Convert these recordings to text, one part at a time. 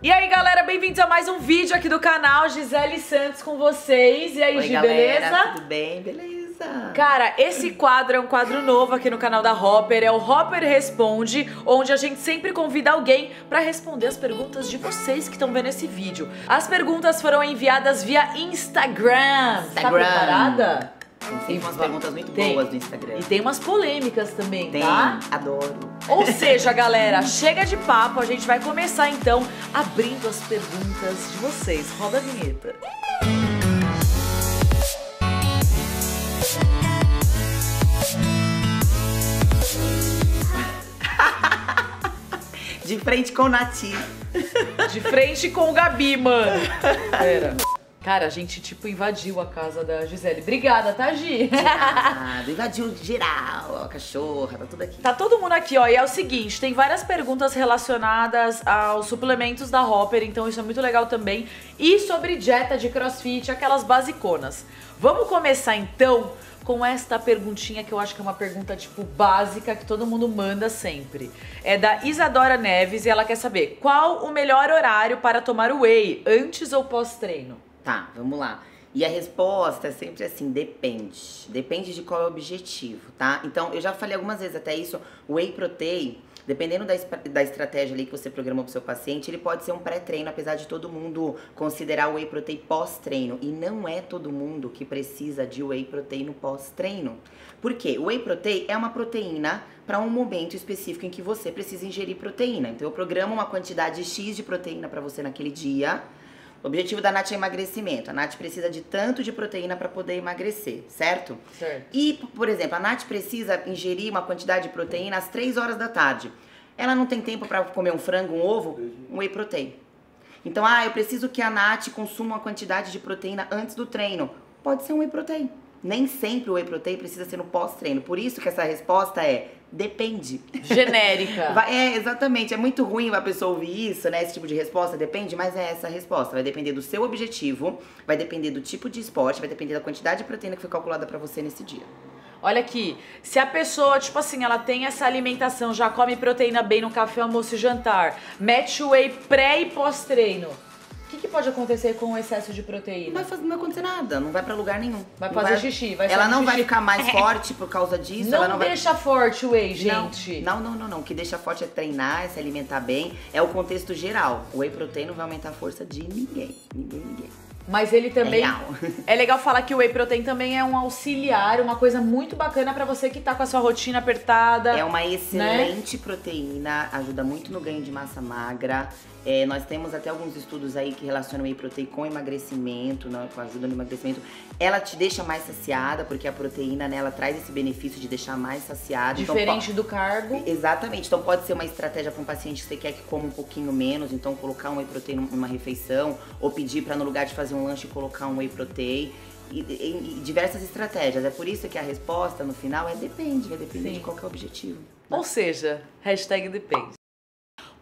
E aí, galera, bem-vindos a mais um vídeo aqui do canal. Gisele Santos com vocês. E aí, Oi, Gi, galera, beleza? tudo bem? Beleza. Cara, esse quadro é um quadro novo aqui no canal da Hopper, é o Hopper Responde, onde a gente sempre convida alguém pra responder as perguntas de vocês que estão vendo esse vídeo. As perguntas foram enviadas via Instagram. Tá preparada? Tem umas perguntas muito boas do Instagram. E tem umas polêmicas também, Tem, tá? adoro. Ou seja, galera, chega de papo, a gente vai começar então abrindo as perguntas de vocês. Roda a vinheta. De frente com o Nati. De frente com o Gabi, mano. Pera. Cara, a gente, tipo, invadiu a casa da Gisele. Obrigada, tá, Gi? Invadiu geral, a cachorra, tá tudo aqui. Tá todo mundo aqui, ó. E é o seguinte, tem várias perguntas relacionadas aos suplementos da Hopper, então isso é muito legal também. E sobre dieta de crossfit, aquelas basiconas. Vamos começar, então, com esta perguntinha que eu acho que é uma pergunta, tipo, básica, que todo mundo manda sempre. É da Isadora Neves e ela quer saber qual o melhor horário para tomar whey, antes ou pós-treino? Tá, vamos lá. E a resposta é sempre assim, depende. Depende de qual é o objetivo, tá? Então, eu já falei algumas vezes até isso, o whey protein, dependendo da estratégia ali que você programou pro seu paciente, ele pode ser um pré-treino, apesar de todo mundo considerar o whey protein pós-treino. E não é todo mundo que precisa de whey protein no pós-treino. Por quê? O whey protein é uma proteína para um momento específico em que você precisa ingerir proteína. Então, eu programo uma quantidade X de proteína para você naquele dia. O objetivo da Nath é emagrecimento. A Nath precisa de tanto de proteína para poder emagrecer, certo? Certo. E, por exemplo, a Nath precisa ingerir uma quantidade de proteína às 3 horas da tarde. Ela não tem tempo para comer um frango, um ovo, um whey protein. Então, eu preciso que a Nath consuma uma quantidade de proteína antes do treino. Pode ser um whey protein. Nem sempre o whey protein precisa ser no pós-treino. Por isso que essa resposta é depende. Genérica. Exatamente. É muito ruim a pessoa ouvir isso, né? Esse tipo de resposta, depende, mas é essa a resposta. Vai depender do seu objetivo, vai depender do tipo de esporte, vai depender da quantidade de proteína que foi calculada pra você nesse dia. Olha aqui, se a pessoa, tipo assim, ela tem essa alimentação, já come proteína bem no café, almoço e jantar, mete whey pré e pós-treino, o que pode acontecer com o excesso de proteína? Não vai acontecer nada, não vai pra lugar nenhum. Vai fazer xixi, vai Ela não xixi. vai ficar mais forte por causa disso. Não, ela não deixa vai... forte o whey, gente. Não. O que deixa forte é treinar, é se alimentar bem. É o contexto geral. O whey protein não vai aumentar a força de ninguém. Ninguém. Mas ele também... É legal falar que o whey protein também é um auxiliar, uma coisa muito bacana pra você que tá com a sua rotina apertada. É uma excelente proteína, ajuda muito no ganho de massa magra. Nós temos até alguns estudos aí que relacionam o whey protein com emagrecimento, né, com ajuda no emagrecimento. Ela te deixa mais saciada, porque a proteína, né, ela traz esse benefício de deixar mais saciada. Diferente então, do carbo. Exatamente. Então pode ser uma estratégia para um paciente que você quer que coma um pouquinho menos, então colocar um whey protein numa refeição, ou pedir para no lugar de fazer um lanche colocar um whey protein. E diversas estratégias. É por isso que a resposta no final vai depender de qual que é o objetivo. Ou seja, #depende.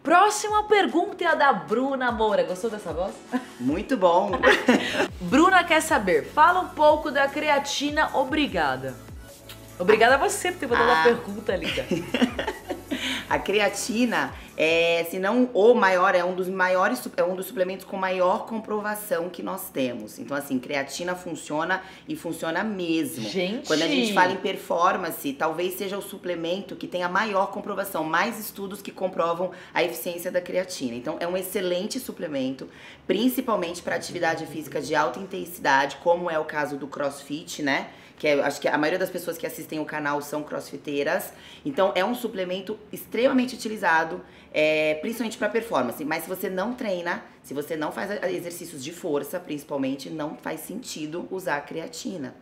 Próxima pergunta é a da Bruna Moura. Gostou dessa voz? Muito bom! Bruna quer saber, fala um pouco da creatina, obrigada. Obrigada a você por ter botado a pergunta, linda. A creatina se não o maior, é um dos suplementos com maior comprovação que nós temos. Então, assim, creatina funciona e funciona mesmo. Gente! Quando a gente fala em performance, talvez seja o suplemento que tem a maior comprovação, mais estudos que comprovam a eficiência da creatina. Então, é um excelente suplemento, principalmente para atividade física de alta intensidade, como é o caso do CrossFit, né? Acho que a maioria das pessoas que assistem o canal são crossfiteiras. Então, é um suplemento extremamente utilizado, principalmente para performance. Mas se você não treina, se você não faz exercícios de força, principalmente, não faz sentido usar a creatina.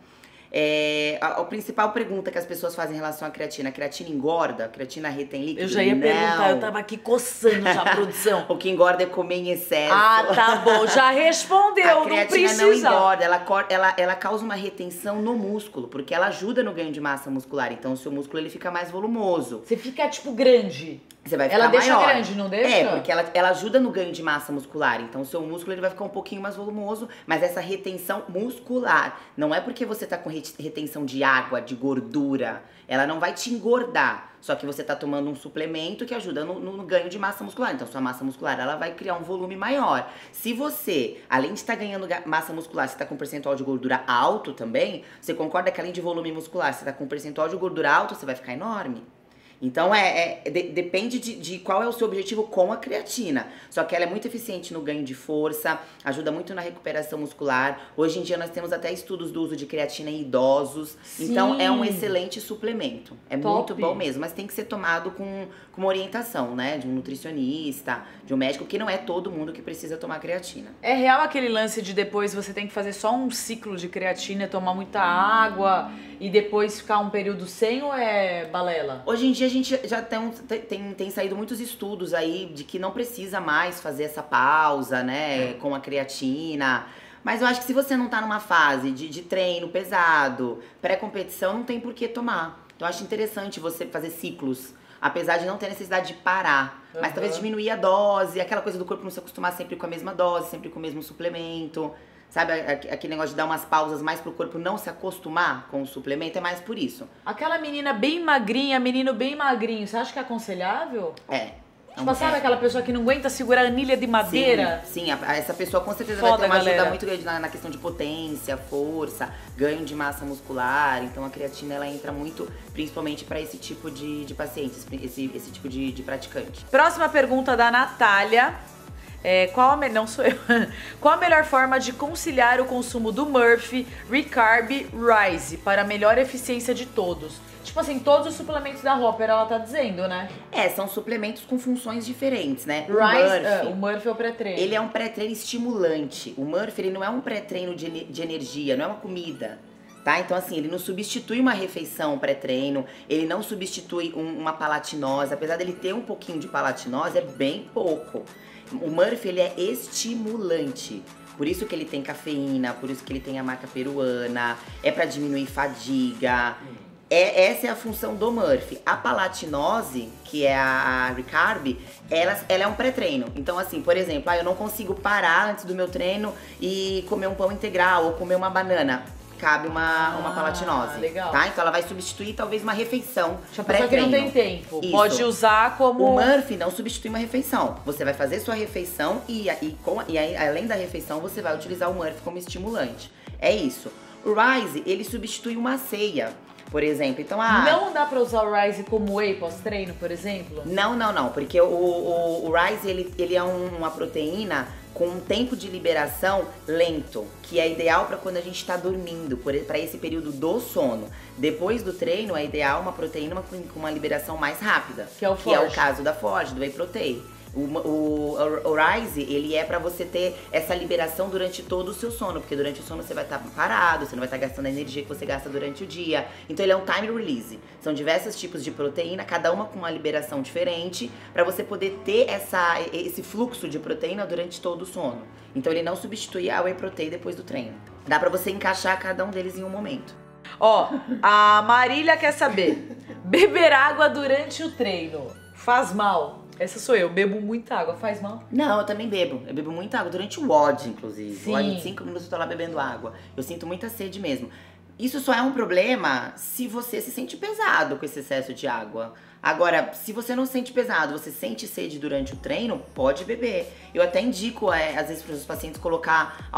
A principal pergunta que as pessoas fazem em relação à creatina: a creatina engorda? A creatina retém líquido? Eu já ia perguntar, eu tava aqui coçando já a produção. O que engorda é comer em excesso. Tá bom, já respondeu, a creatina não engorda, ela causa uma retenção no músculo, porque ela ajuda no ganho de massa muscular, então o seu músculo ele fica mais volumoso. Você fica, tipo, grande. Você vai ficar ela deixa maior. Grande, não deixa? Porque ela ajuda no ganho de massa muscular. Então, o seu músculo ele vai ficar um pouquinho mais volumoso, mas essa retenção muscular não é porque você tá com retenção de água, de gordura. Ela não vai te engordar, só que você tá tomando um suplemento que ajuda no ganho de massa muscular. Então, sua massa muscular, ela vai criar um volume maior. Se você, além de estar ganhando massa muscular, você tá com um percentual de gordura alto também, você concorda que além de volume muscular, você tá com um percentual de gordura alto, você vai ficar enorme. Então, depende de qual é o seu objetivo com a creatina. Só que ela é muito eficiente no ganho de força, ajuda muito na recuperação muscular. Hoje em dia, nós temos até estudos do uso de creatina em idosos. Sim. Então, é um excelente suplemento. É Top. muito bom mesmo, mas tem que ser tomado com uma orientação, né? De um nutricionista, de um médico, que não é todo mundo que precisa tomar creatina. É real aquele lance de depois você tem que fazer só um ciclo de creatina, tomar muita água e depois ficar um período sem, ou é balela? Hoje em dia a gente já tem saído muitos estudos aí de que não precisa mais fazer essa pausa, né, com a creatina. Mas eu acho que se você não tá numa fase de treino pesado, pré-competição, não tem por que tomar. Então eu acho interessante você fazer ciclos, apesar de não ter necessidade de parar. Mas talvez diminuir a dose, aquela coisa do corpo não se acostumar sempre com a mesma dose, sempre com o mesmo suplemento. Sabe, aquele negócio de dar umas pausas mais pro corpo não se acostumar com o suplemento, é mais por isso. Aquela menina bem magrinha, menino bem magrinho, você acha que é aconselhável? É. Tipo, sabe aquela pessoa que não aguenta segurar a anilha de madeira? Sim, essa pessoa com certeza Foda, vai ter uma ajuda galera. muito grande na questão de potência, força, ganho de massa muscular. Então a creatina, ela entra muito, principalmente para esse tipo de pacientes, esse tipo de praticante. Próxima pergunta da Natália. Não sou eu. Qual a melhor forma de conciliar o consumo do Murphy, Recarb, Rise para a melhor eficiência de todos? Tipo assim, todos os suplementos da Hopper, ela tá dizendo, né? São suplementos com funções diferentes, né? O Murphy é o pré-treino. Ele é um pré-treino estimulante. O Murphy, ele não é um pré-treino de energia, não é uma comida. Tá? Então, assim, ele não substitui uma refeição pré-treino, ele não substitui uma palatinose. Apesar dele ter um pouquinho de palatinose, é bem pouco. O Murphy, ele é estimulante. Por isso que ele tem cafeína, por isso que ele tem a marca peruana, é pra diminuir fadiga. Essa é a função do Murphy. A palatinose, que é a Recarb, ela é um pré-treino. Então, assim, por exemplo, eu não consigo parar antes do meu treino e comer um pão integral ou comer uma banana. Cabe uma palatinose, legal. Tá? Então ela vai substituir talvez uma refeição pré-treino. Só que não tem tempo. Isso. Pode usar como... O Murphy não substitui uma refeição. Você vai fazer sua refeição e aí, além da refeição, você vai utilizar o Murphy como estimulante. É isso. O Rise, ele substitui uma ceia, por exemplo. Então, Não dá pra usar o Rise como whey pós-treino, por exemplo? Não. Porque o Rise, ele é uma proteína com um tempo de liberação lento, que é ideal para quando a gente está dormindo, para esse período do sono. Depois do treino, é ideal uma proteína com uma liberação mais rápida. Que é o Que é Forge. o caso da Forge, do Whey Protein. O Rise, ele é pra você ter essa liberação durante todo o seu sono, porque durante o sono você vai estar parado, você não vai estar gastando a energia que você gasta durante o dia. Então ele é um time release. São diversos tipos de proteína, cada uma com uma liberação diferente, pra você poder ter esse fluxo de proteína durante todo o sono. Então ele não substitui a Whey Protein depois do treino. Dá pra você encaixar cada um deles em um momento. Ó, a Marília quer saber: beber água durante o treino faz mal? Essa sou eu, bebo muita água, faz mal? Não, eu também bebo. Eu bebo muita água durante o WOD, inclusive. Sim. O WOD de 5 minutos eu tô lá bebendo água. Eu sinto muita sede mesmo. Isso só é um problema se você se sente pesado com esse excesso de água. Agora, se você não sente pesado, você sente sede durante o treino, pode beber. Eu até indico, às vezes, para os pacientes colocar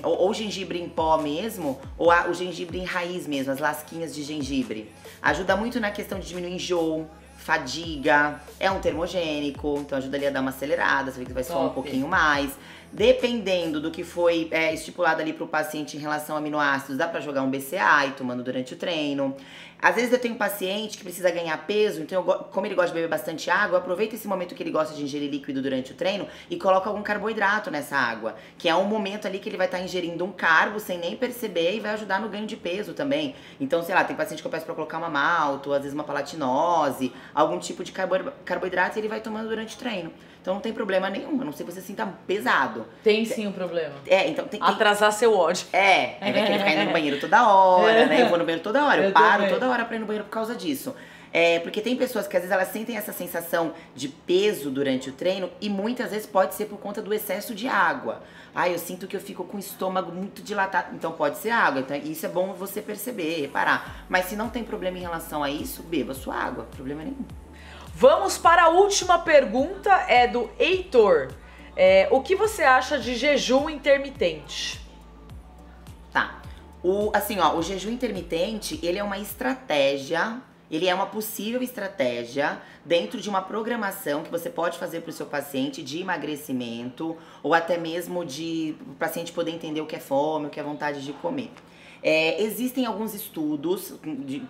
ou gengibre em pó mesmo, ou o gengibre em raiz mesmo, as lasquinhas de gengibre. Ajuda muito na questão de diminuir enjoo, fadiga, é um termogênico, então ajuda ali a dar uma acelerada, você vê que vai suar um pouquinho mais. Dependendo do que foi estipulado ali pro paciente em relação a aminoácidos, dá pra jogar um BCA e tomando durante o treino. Às vezes eu tenho um paciente que precisa ganhar peso, então como ele gosta de beber bastante água, aproveita esse momento que ele gosta de ingerir líquido durante o treino e coloca algum carboidrato nessa água, que é um momento ali que ele vai estar ingerindo um carbo sem nem perceber e vai ajudar no ganho de peso também. Então, sei lá, tem paciente que eu peço pra colocar uma malto, às vezes uma palatinose, algum tipo de carboidrato e ele vai tomando durante o treino. Então não tem problema nenhum, a não ser que você sinta pesado. Tem sim um problema. Então tem... Atrasar seu ódio. Aí vai querer ficar indo no banheiro toda hora, né? Eu vou no banheiro toda hora, eu paro também. toda hora pra ir no banheiro por causa disso. Porque tem pessoas que às vezes elas sentem essa sensação de peso durante o treino e muitas vezes pode ser por conta do excesso de água. Eu sinto que eu fico com o estômago muito dilatado. Então pode ser água. Então isso é bom você perceber, reparar. Mas se não tem problema em relação a isso, beba sua água. Problema nenhum. Vamos para a última pergunta, é do Heitor. O que você acha de jejum intermitente? Tá. O jejum intermitente, ele é uma estratégia, ele é uma possível estratégia dentro de uma programação que você pode fazer para o seu paciente de emagrecimento ou até mesmo de o paciente poder entender o que é fome, o que é vontade de comer. Existem alguns estudos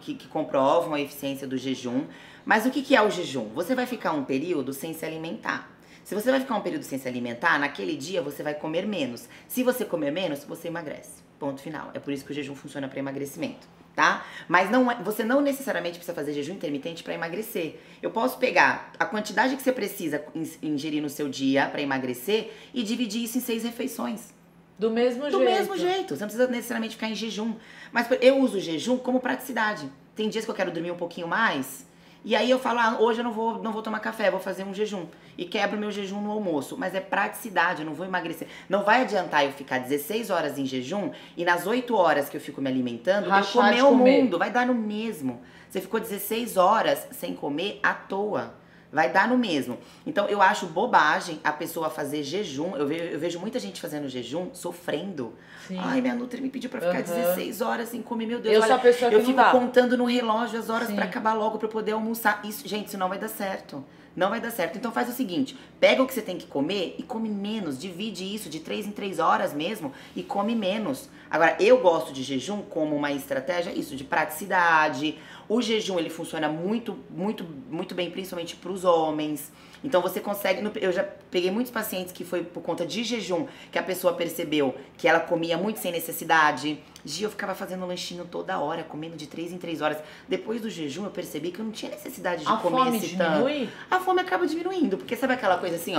que comprovam a eficiência do jejum, mas o que é o jejum? Você vai ficar um período sem se alimentar. Se você vai ficar um período sem se alimentar, naquele dia você vai comer menos. Se você comer menos, você emagrece. Ponto final. É por isso que o jejum funciona para emagrecimento, tá? Mas você não necessariamente precisa fazer jejum intermitente para emagrecer. Eu posso pegar a quantidade que você precisa ingerir no seu dia para emagrecer e dividir isso em 6 refeições. Do mesmo jeito. Do mesmo jeito. Você não precisa necessariamente ficar em jejum. Mas eu uso o jejum como praticidade. Tem dias que eu quero dormir um pouquinho mais. E aí eu falo, hoje eu não vou tomar café, vou fazer um jejum. E quebro meu jejum no almoço. Mas é praticidade, eu não vou emagrecer. Não vai adiantar eu ficar 16 horas em jejum e nas 8 horas que eu fico me alimentando, eu comer o mundo. Vai dar no mesmo. Você ficou 16 horas sem comer à toa. Vai dar no mesmo. Então, eu acho bobagem a pessoa fazer jejum. Eu vejo muita gente fazendo jejum sofrendo. Sim. Ai, minha Nutri me pediu pra ficar 16 horas sem comer. Meu Deus, eu sou a pessoa que eu fico contando no relógio as horas pra acabar logo, pra eu poder almoçar. Gente, isso não vai dar certo. Não vai dar certo. Então faz o seguinte, pega o que você tem que comer e come menos. Divide isso de 3 em 3 horas mesmo e come menos. Agora, eu gosto de jejum como uma estratégia, isso, de praticidade. O jejum, ele funciona muito, muito, muito bem, principalmente para os homens. Então você consegue, eu já peguei muitos pacientes que foi por conta de jejum, que a pessoa percebeu que ela comia muito sem necessidade. Eu ficava fazendo lanchinho toda hora, comendo de 3 em 3 horas. Depois do jejum eu percebi que eu não tinha necessidade de comer esse tanto. A fome diminui? A fome acaba diminuindo, porque sabe aquela coisa assim,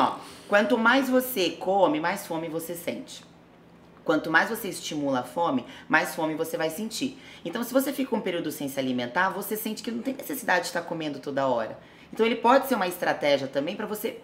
quanto mais você come, mais fome você sente. Quanto mais você estimula a fome, mais fome você vai sentir. Então, se você fica um período sem se alimentar, você sente que não tem necessidade de estar comendo toda hora. Então, ele pode ser uma estratégia também para você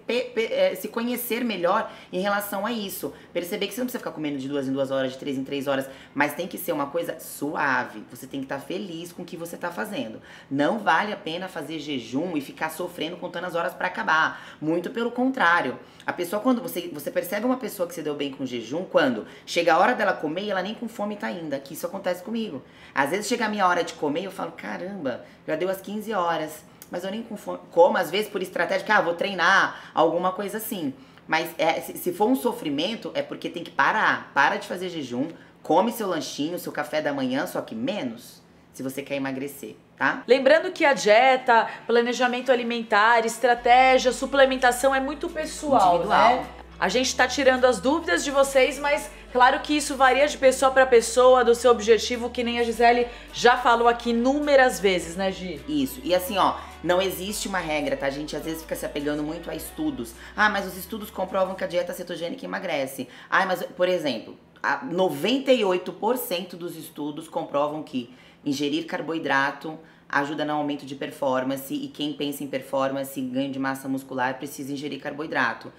se conhecer melhor em relação a isso. Perceber que você não precisa ficar comendo de 2 em 2 horas, de 3 em 3 horas, mas tem que ser uma coisa suave. Você tem que estar feliz com o que você está fazendo. Não vale a pena fazer jejum e ficar sofrendo contando as horas para acabar. Muito pelo contrário. A pessoa, quando você percebe uma pessoa que se deu bem com jejum, quando chega a hora dela comer e ela nem com fome tá ainda, que isso acontece comigo. Às vezes chega a minha hora de comer e eu falo, caramba, já deu as 15 horas. Mas eu nem com fome. Como, às vezes, por estratégia, que vou treinar, alguma coisa assim. Mas se for um sofrimento, é porque tem que parar. Para de fazer jejum, come seu lanchinho, seu café da manhã, só que menos, se você quer emagrecer, tá? Lembrando que a dieta, planejamento alimentar, estratégia, suplementação é muito pessoal, individual, né? A gente tá tirando as dúvidas de vocês, mas claro que isso varia de pessoa para pessoa, do seu objetivo, que nem a Gisele já falou aqui inúmeras vezes, né, Gi? Isso. E assim, não existe uma regra, tá? A gente às vezes fica se apegando muito a estudos. Mas os estudos comprovam que a dieta cetogênica emagrece. Mas, por exemplo, 98% dos estudos comprovam que ingerir carboidrato ajuda no aumento de performance e quem pensa em performance, ganho de massa muscular, precisa ingerir carboidrato.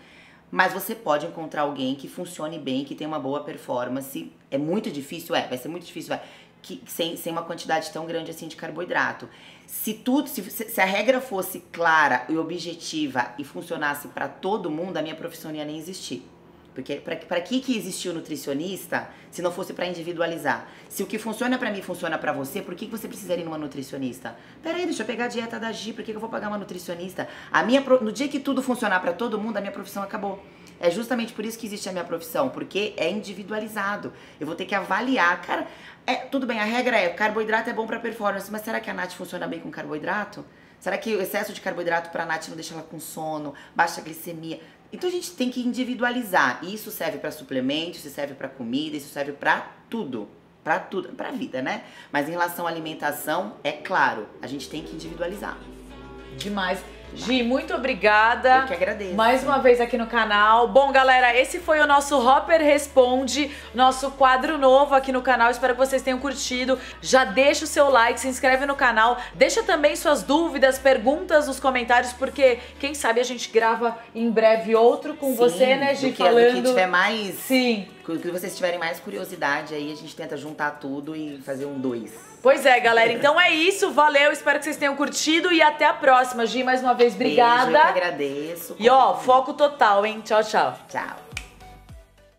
Mas você pode encontrar alguém que funcione bem, que tenha uma boa performance. É muito difícil, vai ser muito difícil, sem uma quantidade tão grande assim de carboidrato. Se a regra fosse clara e objetiva e funcionasse para todo mundo, a minha profissão não ia nem existir. Porque para que existiu nutricionista se não fosse para individualizar? Se o que funciona para mim funciona para você, por que você precisaria ir numa nutricionista? Peraí, deixa eu pegar a dieta da Gi, por que eu vou pagar uma nutricionista? No dia que tudo funcionar para todo mundo, a minha profissão acabou. É justamente por isso que existe a minha profissão, porque é individualizado. Eu vou ter que avaliar. Cara, tudo bem, a regra carboidrato é bom para performance, mas será que a Nath funciona bem com carboidrato? Será que o excesso de carboidrato para a Nath não deixa ela com sono, baixa glicemia? Então a gente tem que individualizar. Isso serve para suplementos, isso serve para comida, isso serve para tudo. Para tudo, para a vida, né? Mas em relação à alimentação, é claro, a gente tem que individualizar. Demais. Gi, muito obrigada. Eu que agradeço. Mais uma vez aqui no canal. Bom, galera, esse foi o nosso Hopper Responde, nosso quadro novo aqui no canal. Espero que vocês tenham curtido. Já deixa o seu like, se inscreve no canal. Deixa também suas dúvidas, perguntas nos comentários, porque quem sabe a gente grava em breve outro com você, né, Gi? Falando... Do que tiver mais... Sim. Que vocês tiverem mais curiosidade, aí a gente tenta juntar tudo e fazer um 2. Pois é, galera. Então é isso. Valeu. Espero que vocês tenham curtido e até a próxima. Gi, mais uma vez, obrigada. Beijo, eu que agradeço. E ó, foco total, hein? Tchau, tchau. Tchau.